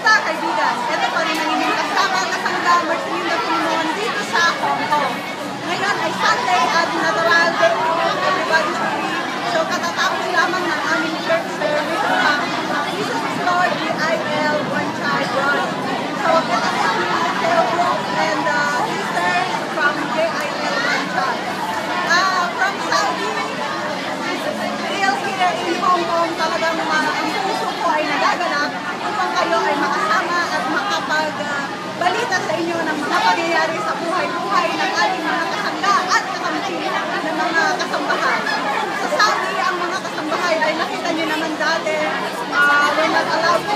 Kamusta kaibigan? Ito pa rin ang inyong kasama Marcelina Pumon dito sa Hong Kong. Ngayon ay Sunday at natural day of everybody's free. So katatapos lamang ng aming church service sa Jesus is Lord GIL One Child Run. So ito ang aming Mateo group and sisters from GIL One Child. From Saudi, still here in Hong Kong, talagang ang puso ko ay nagaganap upang kayo ay makasama at makapagbalita sa inyo ng mga pangyayari sa buhay-buhay ng ating mga kasangga at kakampi ng mga kasambahay. Sa Saudi, ang mga kasambahay ay nakita nyo naman dati, we're not allowed to